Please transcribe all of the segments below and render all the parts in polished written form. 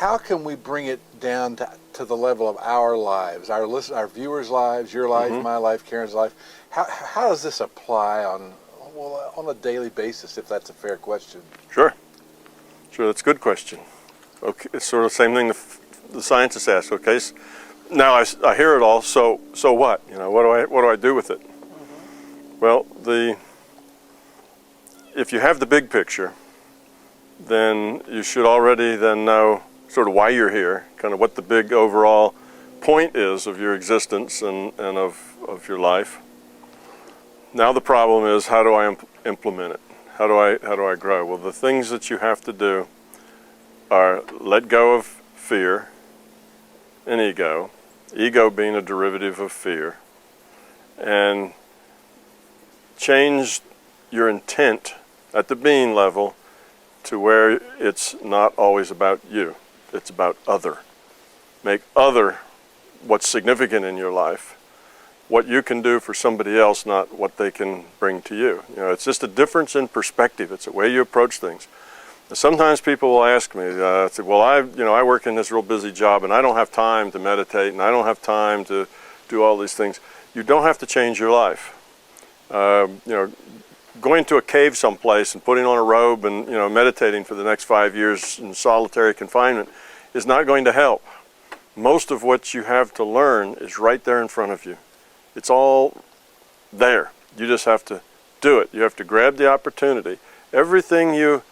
how can we bring it down to the level of our lives, our viewers' lives, your life, my life, Karen's life? How does this apply on a daily basis, if that's a fair question? Sure, that's a good question. Okay, it's sort of the same thing the scientists ask. Okay, so now I hear it all. So what? You know, what do I do with it? Well, if you have the big picture, then you should already then know sort of why you're here, kind of what the big overall point is of your existence and of your life. Now the problem is, how do I implement it? How do I grow? Well, the things that you have to do are let go of fear and ego being a derivative of fear, and change your intent at the being level to where it's not always about you. It's about other. Make other what's significant in your life, what you can do for somebody else, not what they can bring to you. You know, it's just a difference in perspective. It's the way you approach things. Sometimes people will ask me, say, well, I work in this real busy job and I don't have time to meditate and I don't have time to do all these things. You don't have to change your life. Going to a cave someplace and putting on a robe and meditating for the next 5 years in solitary confinement is not going to help. Most of what you have to learn is right there in front of you. It's all there. You just have to do it. You have to grab the opportunity. Everything you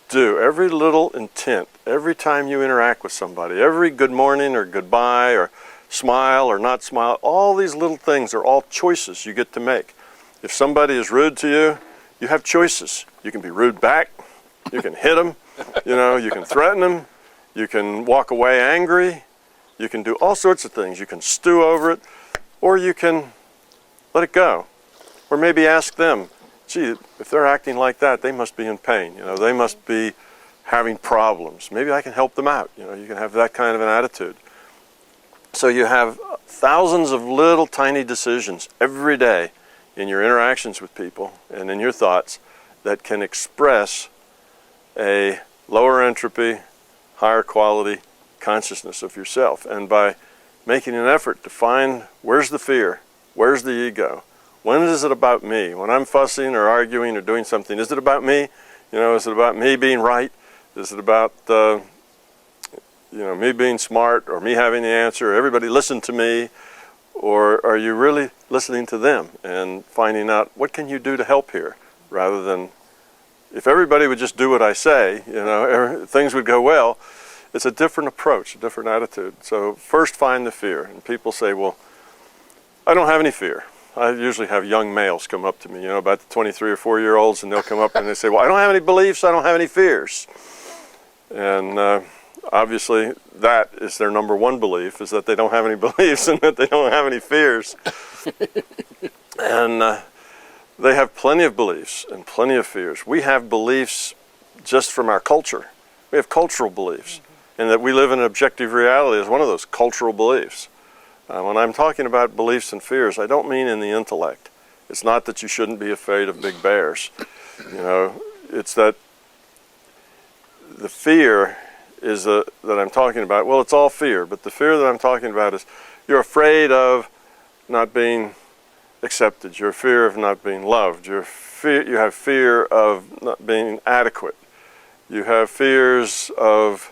do, every little intent, every time you interact with somebody, every good morning or goodbye or smile or not smile, all these little things are all choices you get to make. If somebody is rude to you, you have choices. You can be rude back, you can hit them, you can threaten them, you can walk away angry, you can do all sorts of things. You can stew over it, or you can let it go. Or maybe ask them, gee, if they're acting like that, they must be in pain. They must be having problems. Maybe I can help them out. You can have that kind of an attitude. So you have thousands of little tiny decisions every day in your interactions with people and in your thoughts that can express a lower entropy, higher quality consciousness of yourself. And by making an effort to find where's the fear, where's the ego, when is it about me? When I'm fussing or arguing or doing something, is it about me? Is it about me being right? Is it about me being smart or me having the answer, or everybody listen to me? Or are you really listening to them and finding out what can you do to help here, rather than, if everybody would just do what I say, things would go well. It's a different approach, a different attitude. So first find the fear. And people say, well, I don't have any fear. I usually have young males come up to me, about the 23 or 4-year-olds, and they'll come up and they say, well, I don't have any beliefs, I don't have any fears. And obviously that is their number one belief, is that they don't have any beliefs and that they don't have any fears. And they have plenty of beliefs and plenty of fears. We have beliefs just from our culture. We have cultural beliefs. And that we live in an objective reality is one of those cultural beliefs. When I'm talking about beliefs and fears, I don't mean in the intellect. It's not that you shouldn't be afraid of big bears. It's that the fear is that I'm talking about, well, it's all fear, but the fear that I'm talking about is you're afraid of not being accepted. You're fear of not being loved. You have fear of not being adequate. You have fears of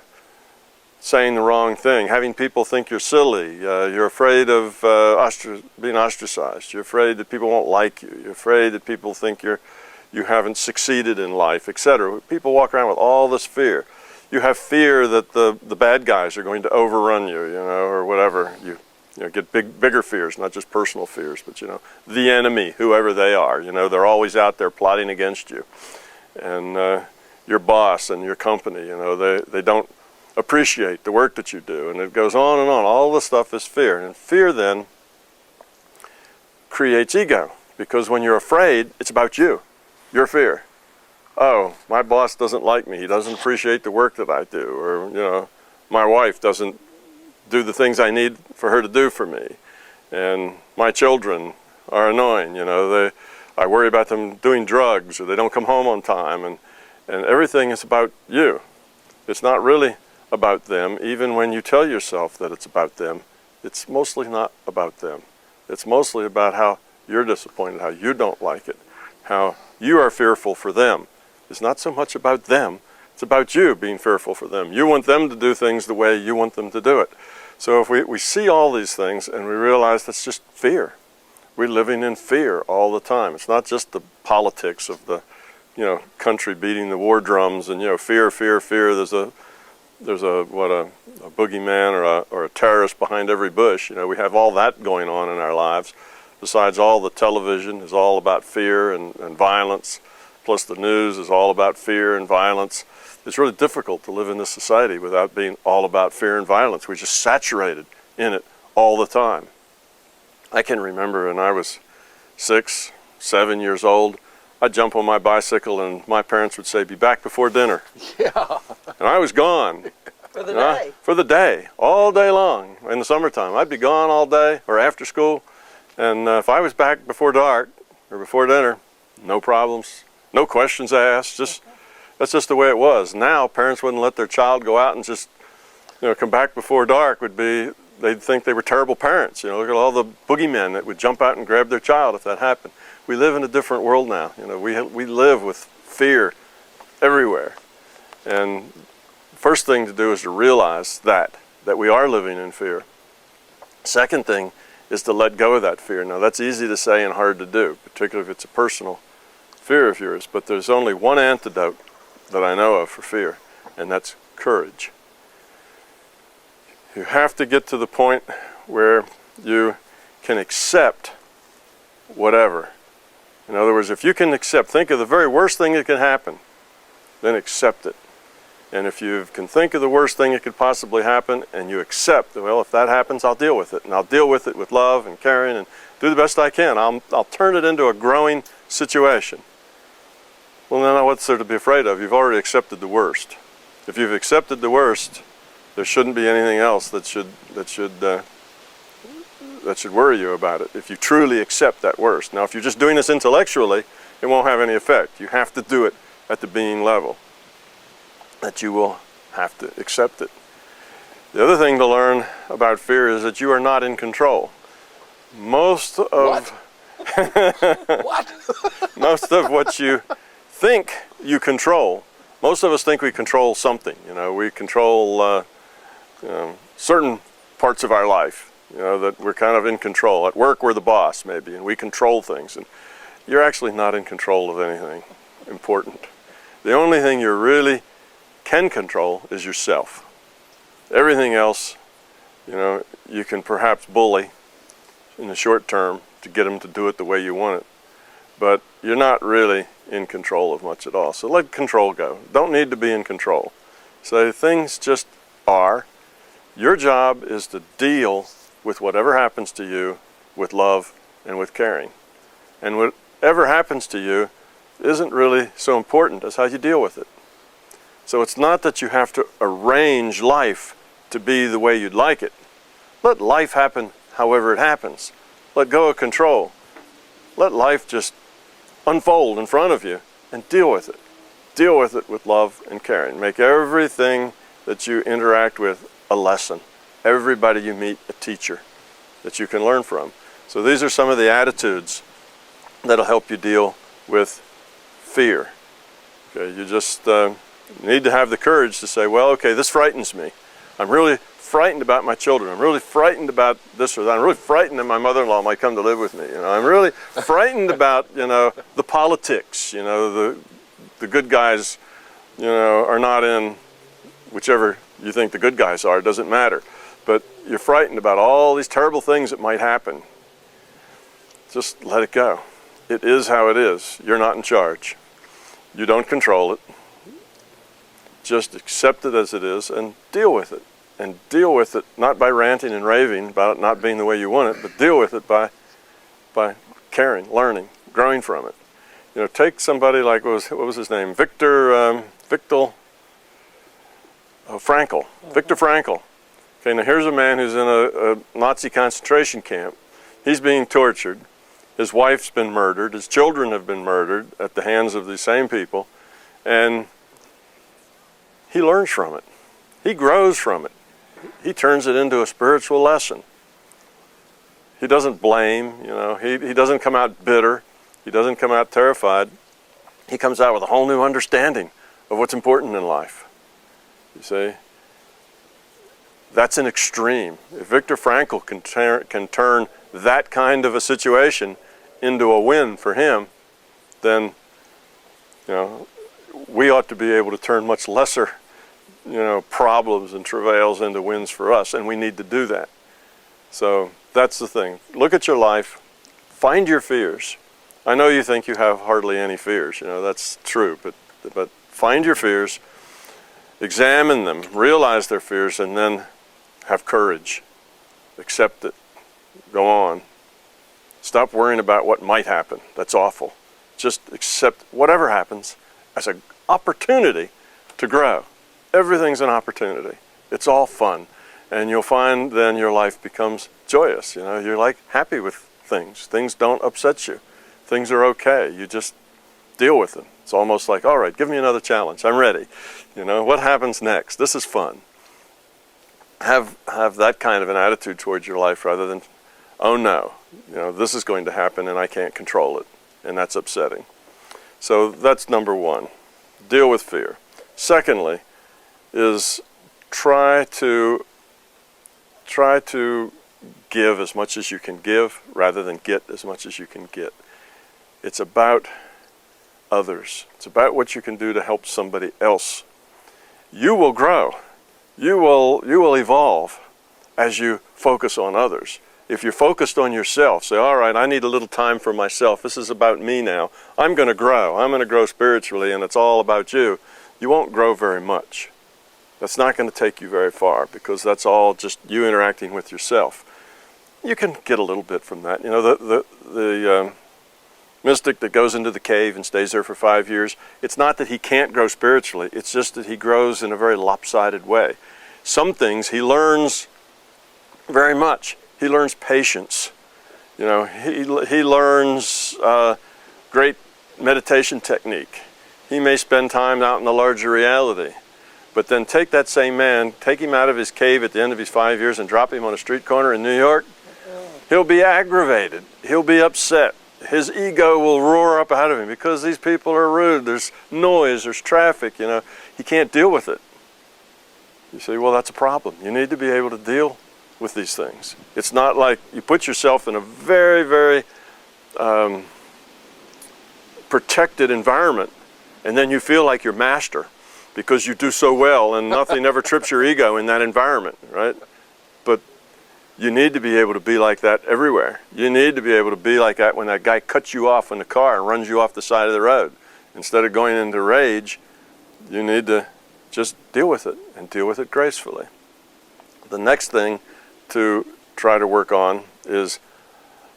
saying the wrong thing, having people think you're silly. You're afraid of being ostracized. You're afraid that people won't like you. You're afraid that people think you haven't succeeded in life, etc. People walk around with all this fear. You have fear that the bad guys are going to overrun you, or whatever. You get bigger fears, not just personal fears, but the enemy, whoever they are. They're always out there plotting against you. And your boss and your company, they don't appreciate the work that you do, and it goes on and on. All this stuff is fear, and fear then creates ego, because when you're afraid, it's about you, your fear. Oh, my boss doesn't like me, he doesn't appreciate the work that I do, or my wife doesn't do the things I need for her to do for me, and my children are annoying. I worry about them doing drugs, or they don't come home on time, and everything is about you. It's not really about them, even when you tell yourself that it's about them, it's mostly not about them. It's mostly about how you're disappointed, how you don't like it, how you are fearful for them. It's not so much about them, it's about you being fearful for them. You want them to do things the way you want them to do it. So if we see all these things and we realize that's just fear. We're living in fear all the time. It's not just the politics of the country beating the war drums and fear, fear, fear. There's a boogeyman or a terrorist behind every bush. We have all that going on in our lives. Besides, all the television is all about fear and violence. Plus the news is all about fear and violence. It's really difficult to live in this society without being all about fear and violence. We're just saturated in it all the time. I can remember when I was 6, 7 years old, I'd jump on my bicycle and my parents would say, "Be back before dinner." Yeah. And I was gone. For the day. For the day, all day long. In the summertime, I'd be gone all day or after school. And if I was back before dark or before dinner, no problems, no questions asked. That's just the way it was. Now, parents wouldn't let their child go out and just come back before dark. They'd think they were terrible parents. Look at all the boogeymen that would jump out and grab their child if that happened. We live in a different world now. We live with fear everywhere. And the first thing to do is to realize that we are living in fear. Second thing is to let go of that fear. Now that's easy to say and hard to do, particularly if it's a personal fear of yours. But there's only one antidote that I know of for fear, and that's courage. You have to get to the point where you can accept whatever. In other words, if you can think of the very worst thing that can happen, then accept it. And if you can think of the worst thing that could possibly happen and you accept, well, if that happens, I'll deal with it. And I'll deal with it with love and caring and do the best I can. I'll turn it into a growing situation. Well, then what's there to be afraid of? You've already accepted the worst. If you've accepted the worst, there shouldn't be anything else that should worry you about it, if you truly accept that worst. Now, if you're just doing this intellectually, it won't have any effect. You have to do it at the being level, that you will have to accept it. The other thing to learn about fear is that you are not in control. Most of What? most of what you think you control, most of us think we control something. We control certain parts of our life, that we're kind of in control. At work, we're the boss, maybe, and we control things. And you're actually not in control of anything important. The only thing you really can control is yourself. Everything else, you can perhaps bully in the short term to get them to do it the way you want it. But you're not really in control of much at all. So let control go. Don't need to be in control. So things just are. Your job is to deal with whatever happens to you with love and with caring. And whatever happens to you isn't really so important as how you deal with it. So it's not that you have to arrange life to be the way you'd like it. Let life happen however it happens. Let go of control. Let life just unfold in front of you and deal with it. Deal with it with love and caring. Make everything that you interact with a lesson. Everybody you meet a teacher that you can learn from. So these are some of the attitudes that'll help you deal with fear. Okay, you just need to have the courage to say, well, okay, this frightens me. I'm really frightened about my children. I'm really frightened about this or that. I'm really frightened that my mother-in-law might come to live with me. I'm really frightened about, the politics. The good guys, are not in whichever you think the good guys are. It doesn't matter. But you're frightened about all these terrible things that might happen. Just let it go. It is how it is. You're not in charge. You don't control it. Just accept it as it is and deal with it. And deal with it not by ranting and raving about it not being the way you want it, but deal with it by caring, learning, growing from it. Take somebody like, what was his name? Frankl. Viktor Frankl. Okay, now here's a man who's in a Nazi concentration camp. He's being tortured. His wife's been murdered. His children have been murdered at the hands of these same people. And he learns from it. He grows from it. He turns it into a spiritual lesson. He doesn't blame, he doesn't come out bitter. He doesn't come out terrified. He comes out with a whole new understanding of what's important in life. You see? That's an extreme. If Viktor Frankl can turn that kind of a situation into a win for him, then we ought to be able to turn much lesser problems and travails into wins for us, and we need to do that. So that's the thing. Look at your life. Find your fears. I know you think you have hardly any fears. That's true, but find your fears, examine them, realize their fears, and then have courage. Accept it. Go on. Stop worrying about what might happen. That's awful. Just accept whatever happens as an opportunity to grow. Everything's an opportunity. It's all fun. And you'll find then your life becomes joyous. You're like happy with things. Things don't upset you. Things are okay. You just deal with them. It's almost like, all right, give me another challenge. I'm ready. What happens next? This is fun. Have that kind of an attitude towards your life rather than, oh no, this is going to happen and I can't control it. And that's upsetting. So that's number one. Deal with fear. Secondly is try to give as much as you can give rather than get as much as you can get. It's about others. It's about what you can do to help somebody else. You will grow. You will evolve as you focus on others. If you're focused on yourself, say, all right, I need a little time for myself. This is about me now. I'm going to grow. I'm going to grow spiritually, and it's all about you. You won't grow very much. That's not going to take you very far because that's all just you interacting with yourself. You can get a little bit from that. The mystic that goes into the cave and stays there for 5 years, it's not that he can't grow spiritually. It's just that he grows in a very lopsided way. Some things he learns very much. He learns patience. He learns great meditation technique. He may spend time out in the larger reality. But then take that same man, take him out of his cave at the end of his 5 years and drop him on a street corner in New York. He'll be aggravated. He'll be upset. His ego will roar up out of him because these people are rude. There's noise, there's traffic, He can't deal with it. You say, well, that's a problem. You need to be able to deal with these things. It's not like you put yourself in a very, very protected environment and then you feel like you're master because you do so well and nothing ever trips your ego in that environment, right? But you need to be able to be like that everywhere. You need to be able to be like that when that guy cuts you off in the car and runs you off the side of the road. Instead of going into rage, you need to just deal with it and deal with it gracefully. The next thing to try to work on is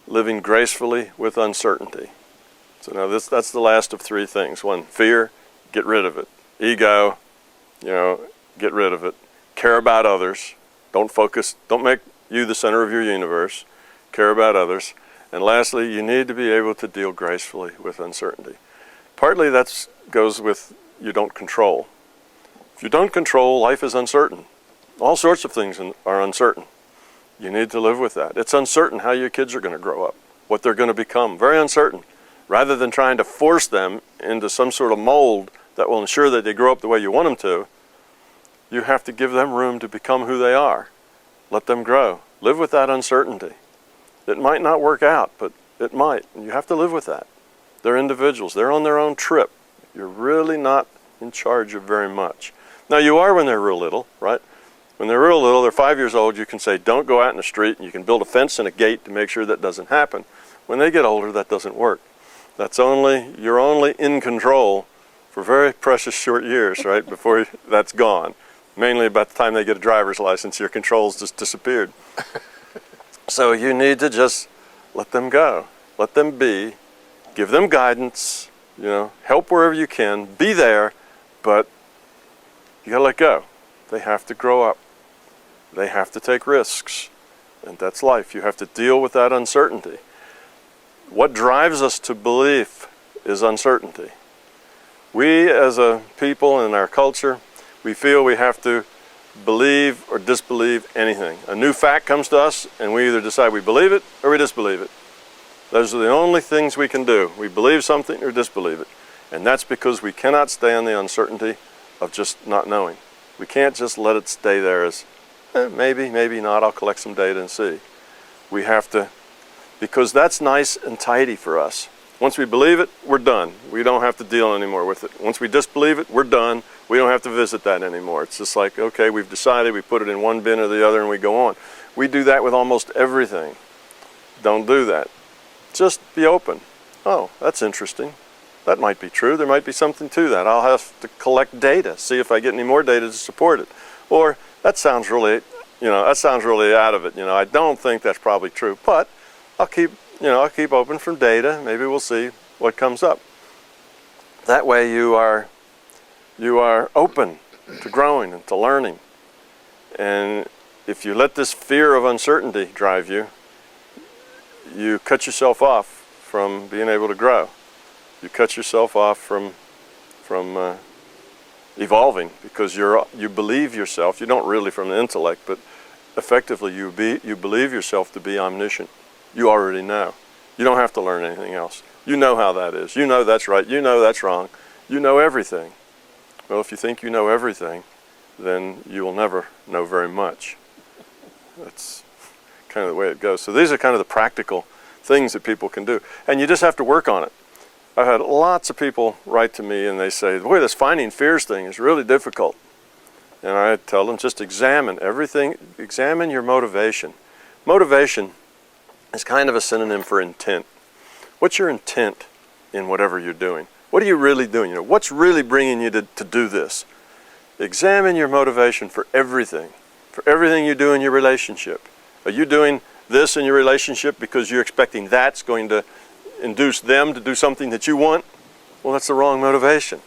living gracefully with uncertainty. So now that's the last of three things. One, fear, get rid of it. Ego, get rid of it. Care about others. Don't make you the center of your universe. Care about others. And lastly, you need to be able to deal gracefully with uncertainty. Partly that goes with you don't control. If you don't control, life is uncertain. All sorts of things are uncertain. You need to live with that. It's uncertain how your kids are going to grow up, what they're going to become. Very uncertain. Rather than trying to force them into some sort of mold that will ensure that they grow up the way you want them to, you have to give them room to become who they are. Let them grow. Live with that uncertainty. It might not work out, but it might. And you have to live with that. They're individuals. They're on their own trip. You're really not in charge of very much. Now you are when they're real little, right? When they're real little, they're 5 years old, you can say, don't go out in the street, and you can build a fence and a gate to make sure that doesn't happen. When they get older, that doesn't work. You're only in control for very precious short years, right, before that's gone. Mainly about the time they get a driver's license, your controls just disappeared. So you need to just let them go. Let them be. Give them guidance, help wherever you can. Be there, but you gotta let go. They have to grow up. They have to take risks. And that's life. You have to deal with that uncertainty. What drives us to belief is uncertainty. We as a people in our culture, we feel we have to believe or disbelieve anything. A new fact comes to us and we either decide we believe it or we disbelieve it. Those are the only things we can do. We believe something or disbelieve it. And that's because we cannot stay on the uncertainty of just not knowing. We can't just let it stay there as, maybe, maybe not, I'll collect some data and see. We have to, because that's nice and tidy for us. Once we believe it, we're done. We don't have to deal anymore with it. Once we disbelieve it, we're done. We don't have to visit that anymore. It's just like, okay, we've decided, we put it in one bin or the other and we go on. We do that with almost everything. Don't do that. Just be open. Oh, that's interesting. That might be true. There might be something to that. I'll have to collect data, see if I get any more data to support it. Or that sounds really, that sounds really out of it. I don't think that's probably true, but I'll keep open from data. Maybe we'll see what comes up. That way you are open to growing and to learning. And if you let this fear of uncertainty drive you, you cut yourself off from being able to grow. You cut yourself off from evolving because you believe yourself. You don't really from the intellect, but effectively you believe yourself to be omniscient. You already know. You don't have to learn anything else. You know how that is. You know that's right. You know that's wrong. You know everything. Well, if you think you know everything, then you will never know very much. That's kind of the way it goes. So these are kind of the practical things that people can do. And you just have to work on it. I've had lots of people write to me and they say, boy, this finding fears thing is really difficult. And I tell them, just examine everything, examine your motivation. Motivation is kind of a synonym for intent. What's your intent in whatever you're doing? What are you really doing? What's really bringing you to do this? Examine your motivation for everything you do in your relationship. Are you doing this in your relationship because you're expecting that's going to induce them to do something that you want? Well, that's the wrong motivation.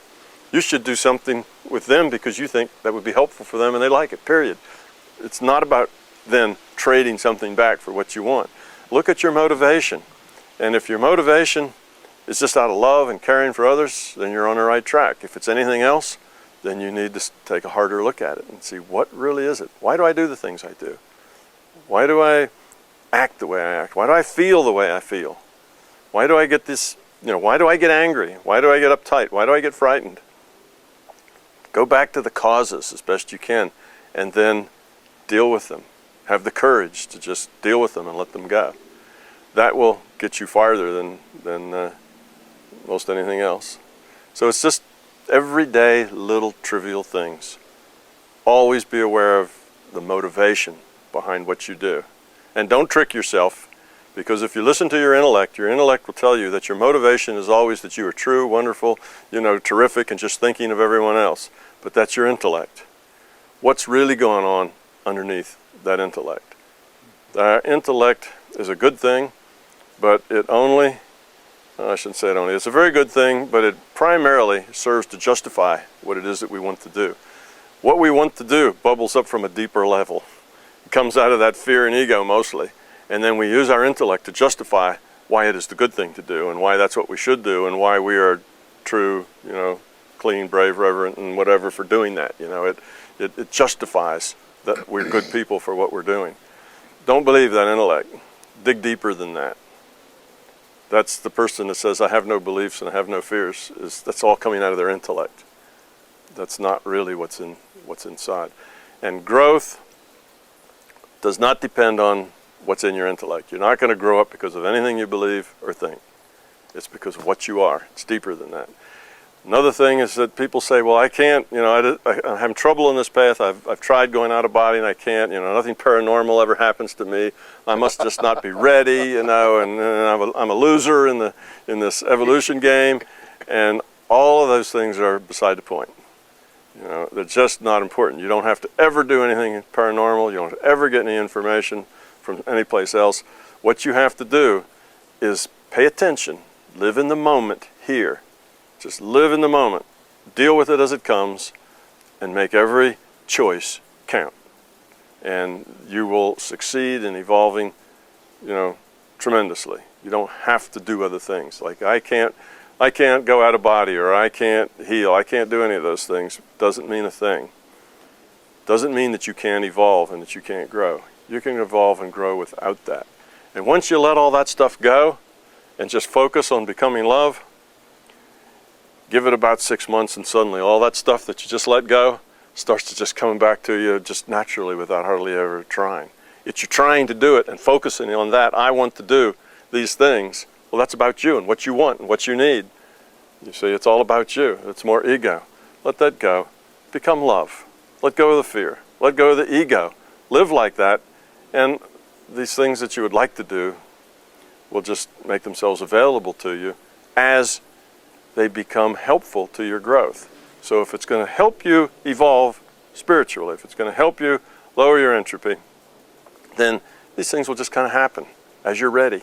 You should do something with them because you think that would be helpful for them and they like it, period. It's not about then trading something back for what you want. Look at your motivation. And if your motivation is just out of love and caring for others, then you're on the right track. If it's anything else, then you need to take a harder look at it and see what really is it. Why do I do the things I do? Why do I act the way I act? Why do I feel the way I feel? Why do I get this, why do I get angry? Why do I get uptight? Why do I get frightened? Go back to the causes as best you can and then deal with them. Have the courage to just deal with them and let them go. That will get you farther than most anything else. So it's just everyday little trivial things. Always be aware of the motivation behind what you do. And don't trick yourself, because if you listen to your intellect will tell you that your motivation is always that you are true, wonderful, terrific, and just thinking of everyone else. But that's your intellect. What's really going on underneath that intellect? Our intellect is a good thing, but it only, I shouldn't say it only, it's a very good thing, but it primarily serves to justify what it is that we want to do. What we want to do bubbles up from a deeper level. It comes out of that fear and ego mostly. And then we use our intellect to justify why it is the good thing to do and why that's what we should do and why we are true, clean, brave, reverent, and whatever for doing that. It justifies that we're good people for what we're doing. Don't believe that intellect. Dig deeper than that. That's the person that says, I have no beliefs and I have no fears. That's all coming out of their intellect. That's not really what's inside. And growth does not depend on what's in your intellect. You're not going to grow up because of anything you believe or think. It's because of what you are. It's deeper than that. Another thing is that people say, well, I can't, I'm having trouble in this path. I've tried going out of body and I can't, nothing paranormal ever happens to me. I must just not be ready, and I'm a loser in this evolution game. And all of those things are beside the point. They're just not important. You don't have to ever do anything paranormal. You don't have to ever get any information from any place else. What you have to do is pay attention, live in the moment here. Just live in the moment, deal with it as it comes, and make every choice count. And you will succeed in evolving, tremendously. You don't have to do other things. Like I can't go out of body, or I can't heal. I can't do any of those things. Doesn't mean a thing. doesn't mean that you can't evolve and that you can't grow. You can evolve and grow without that. And once you let all that stuff go and just focus on becoming love, give it about 6 months and suddenly all that stuff that you just let go starts to just coming back to you just naturally without hardly ever trying. It's you trying to do it and focusing on that. I want to do these things. Well, that's about you and what you want and what you need. You see, it's all about you. It's more ego. Let that go. Become love. Let go of the fear. Let go of the ego. Live like that, and these things that you would like to do will just make themselves available to you as they become helpful to your growth. So if it's going to help you evolve spiritually, if it's going to help you lower your entropy, then these things will just kind of happen as you're ready.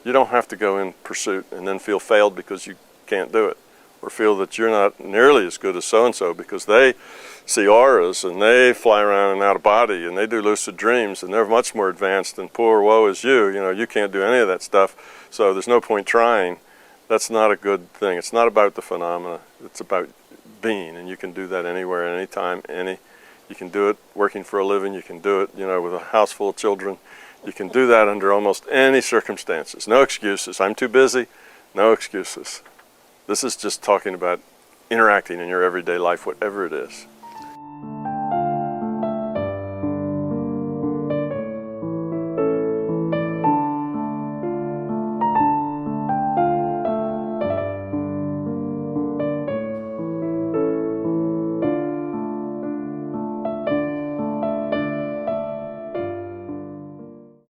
You don't have to go in pursuit and then feel failed because you can't do it, or feel that you're not nearly as good as so-and-so because they see auras and they fly around and out of body and they do lucid dreams and they're much more advanced than poor woe is you. You know, you can't do any of that stuff, so there's no point trying. That's not a good thing. It's not about the phenomena. It's about being, and you can do that anywhere, anytime, you can do it working for a living. You can do it, you know, with a house full of children. You can do that under almost any circumstances. No excuses. I'm too busy. No excuses. This is just talking about interacting in your everyday life, whatever it is.